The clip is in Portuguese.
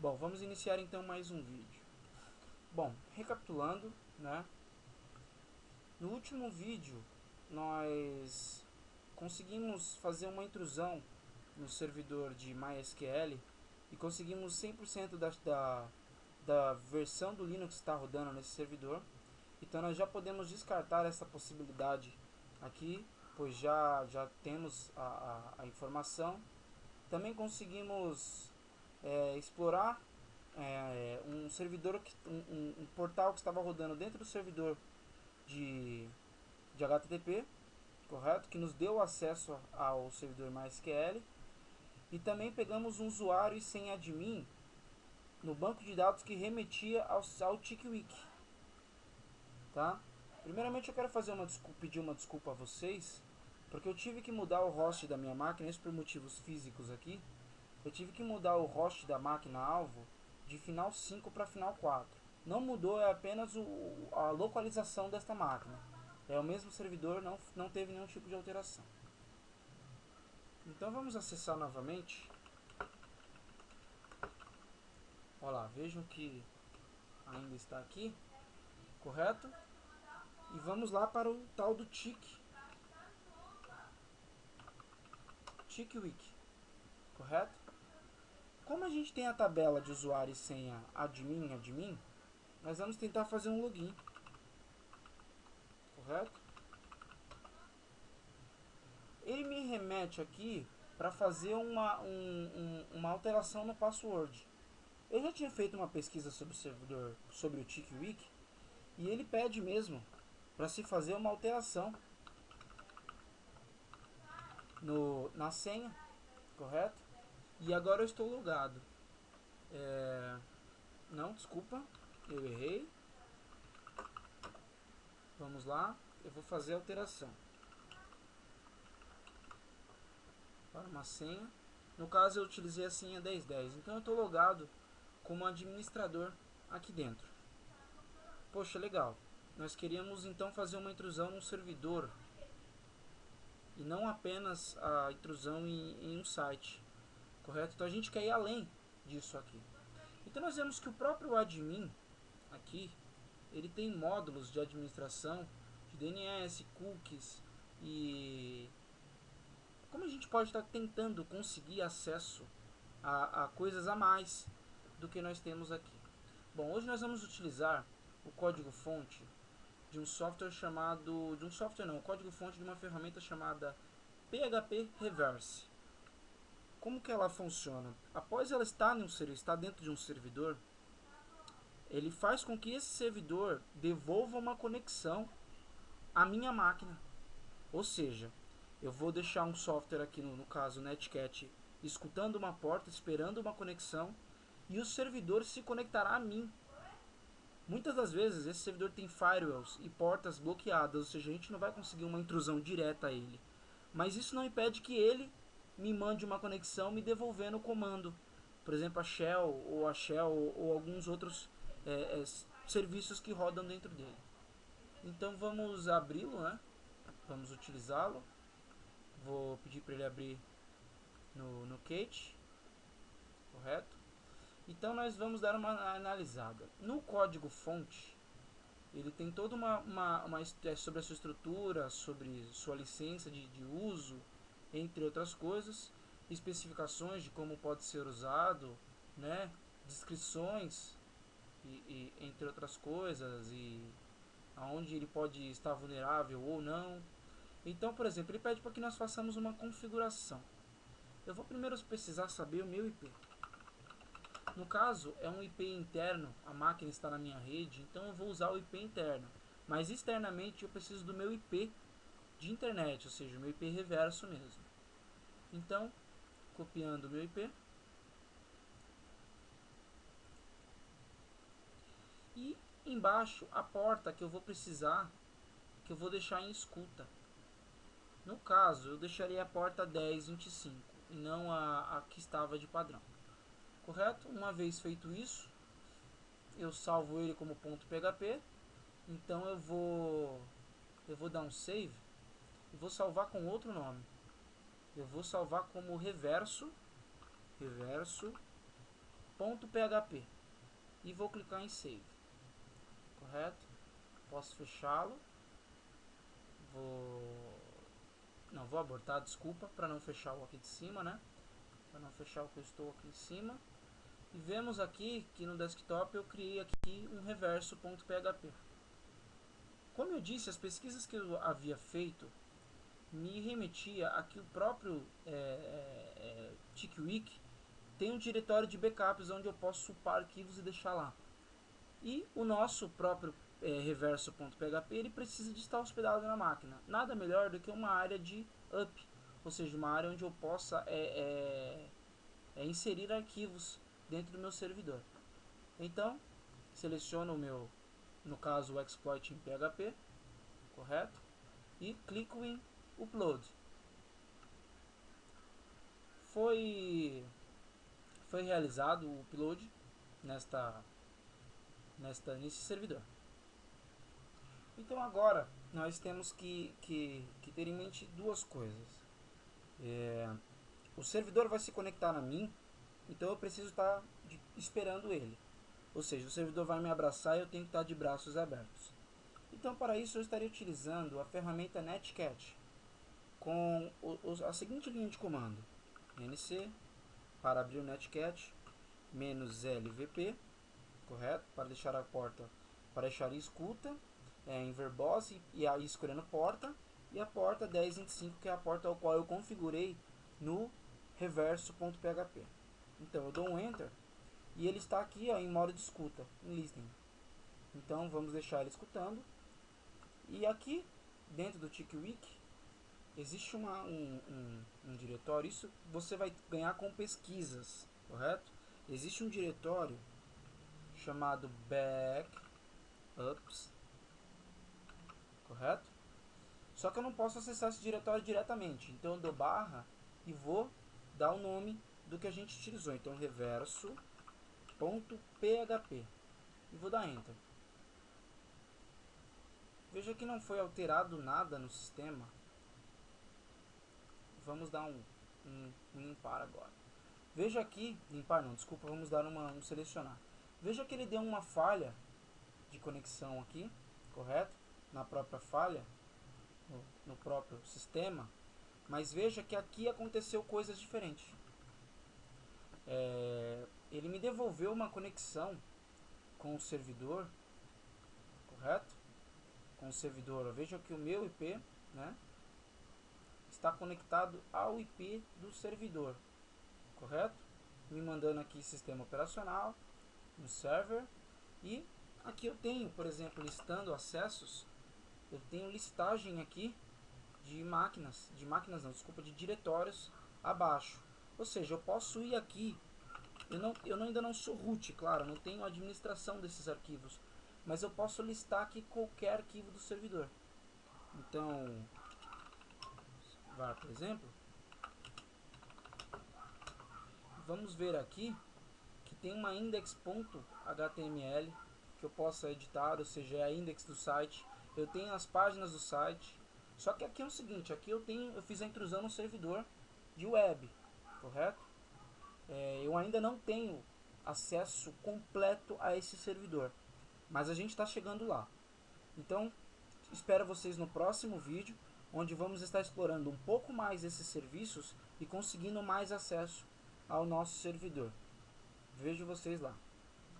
Bom, vamos iniciar então mais um vídeo. Bom, recapitulando, né? No último vídeo nós conseguimos fazer uma intrusão no servidor de MySQL e conseguimos 100% da versão do Linux que está rodando nesse servidor. Então nós já podemos descartar essa possibilidade aqui, pois já temos a informação. Também conseguimos explorar um servidor, um portal que estava rodando dentro do servidor de HTTP, correto? Que nos deu acesso ao servidor MySQL. E também pegamos um usuário e senha admin no banco de dados que remetia ao TickWiki, tá? Primeiramente eu quero pedir uma desculpa a vocês, porque eu tive que mudar o host da minha máquina, isso por motivos físicos aqui. Eu tive que mudar o host da máquina alvo de final 5 para final 4. Não mudou, é apenas a localização desta máquina. É o mesmo servidor, não teve nenhum tipo de alteração. Então vamos acessar novamente. Olha lá, vejam que ainda está aqui, correto? E vamos lá para o tal do TickWiki, correto? Como a gente tem a tabela de usuário e senha admin, nós vamos tentar fazer um login, correto? Ele me remete aqui para fazer uma alteração no password. Eu já tinha feito uma pesquisa sobre o servidor, sobre o TickWiki, e ele pede mesmo para se fazer uma alteração na senha, correto? E agora eu estou logado. Não, desculpa, eu errei. Vamos lá, eu vou fazer a alteração para uma senha. No caso eu utilizei a senha 1010, então eu estou logado como administrador aqui dentro. Poxa, legal. Nós queríamos então fazer uma intrusão no servidor e não apenas a intrusão em um site, correto? Então a gente quer ir além disso aqui. Então nós vemos que o próprio admin aqui, ele tem módulos de administração de DNS, cookies, e como a gente pode estar tentando conseguir acesso a coisas a mais do que nós temos aqui. Bom, hoje nós vamos utilizar o código-fonte de um software chamado... o código-fonte de uma ferramenta chamada PHP Reverse. Como que ela funciona? Após ela estar dentro de um servidor, ele faz com que esse servidor devolva uma conexão à minha máquina. Ou seja, eu vou deixar um software aqui, no caso Netcat, escutando uma porta, esperando uma conexão, e o servidor se conectará a mim. Muitas das vezes esse servidor tem firewalls e portas bloqueadas, ou seja, a gente não vai conseguir uma intrusão direta a ele. Mas isso não impede que ele me mande uma conexão me devolvendo o comando. Por exemplo, a Shell ou alguns outros serviços que rodam dentro dele. Então vamos abri-lo, né? Vamos utilizá-lo. Vou pedir para ele abrir no Kate, correto? Então nós vamos dar uma analisada. No código fonte, ele tem toda sobre a sua estrutura, sobre sua licença de uso, entre outras coisas, especificações de como pode ser usado, né? Descrições, entre outras coisas, e aonde ele pode estar vulnerável ou não. Então, por exemplo, ele pede para que nós façamos uma configuração. Eu vou primeiro precisar saber o meu IP. No caso, é um IP interno, a máquina está na minha rede, então eu vou usar o IP interno. Mas externamente eu preciso do meu IP de internet, ou seja, o meu IP reverso mesmo. Então, copiando o meu IP. E embaixo a porta que eu vou precisar, que eu vou deixar em escuta. No caso, eu deixaria a porta 1025 e não a que estava de padrão. Correto? Uma vez feito isso, eu salvo ele como .php. Então eu vou dar um save e vou salvar com outro nome. Eu vou salvar como reverso .php e vou clicar em save, correto? Posso fechá-lo, vou abortar, desculpa, para não fechar o aqui de cima, né? Para não fechar o que eu estou aqui em cima. E vemos aqui que no desktop eu criei aqui um reverso.php. Como eu disse, as pesquisas que eu havia feito me remetia a que o próprio TickWiki tem um diretório de backups onde eu posso upar arquivos e deixar lá. E o nosso próprio reverso.php ele precisa de estar hospedado na máquina. Nada melhor do que uma área de up, ou seja, uma área onde eu possa inserir arquivos dentro do meu servidor. Então, seleciono o meu, no caso, o exploit em PHP, correto? E clico em upload. Foi realizado o upload nesse servidor. Então agora nós temos que ter em mente duas coisas. O servidor vai se conectar a mim, então eu preciso estar esperando ele. Ou seja, o servidor vai me abraçar e eu tenho que estar de braços abertos. Então para isso eu estaria utilizando a ferramenta Netcat com a seguinte linha de comando: nc para abrir o Netcat -lvp, correto? Para deixar a porta, para deixar a escuta em verbose e aí escolhendo porta, e a porta 1025, que é a porta ao qual eu configurei no reverso.php. Então eu dou um enter e ele está aqui em modo de escuta, em listening. Então vamos deixar ele escutando. E aqui dentro do TickWiki existe um diretório. Isso você vai ganhar com pesquisas, correto? Existe um diretório chamado backups, correto? Só que eu não posso acessar esse diretório diretamente, então eu dou barra e vou dar o nome do que a gente utilizou. Então reverso.php e vou dar enter. Veja que não foi alterado nada no sistema. Vamos dar um limpar agora. Veja aqui, limpar não, desculpa, vamos dar um selecionar. Veja que ele deu uma falha de conexão aqui, correto? Na própria falha, no próprio sistema. Mas veja que aqui aconteceu coisas diferentes. Ele me devolveu uma conexão com o servidor, correto? Com o servidor, veja que o meu IP, né, está conectado ao IP do servidor, correto? Me mandando aqui sistema operacional, no server, e aqui eu tenho, por exemplo, listando acessos, eu tenho listagem aqui de de diretórios abaixo. Ou seja, eu posso ir aqui, ainda não sou root, claro, não tenho administração desses arquivos, mas eu posso listar aqui qualquer arquivo do servidor. Então, var, por exemplo, vamos ver aqui que tem uma index.html que eu possa editar, ou seja, é a index do site. Eu tenho as páginas do site. Só que aqui é o seguinte, aqui eu fiz a intrusão no servidor de web, correto? Eu ainda não tenho acesso completo a esse servidor, mas a gente está chegando lá. Então, espero vocês no próximo vídeo, onde vamos estar explorando um pouco mais esses serviços e conseguindo mais acesso ao nosso servidor. Vejo vocês lá.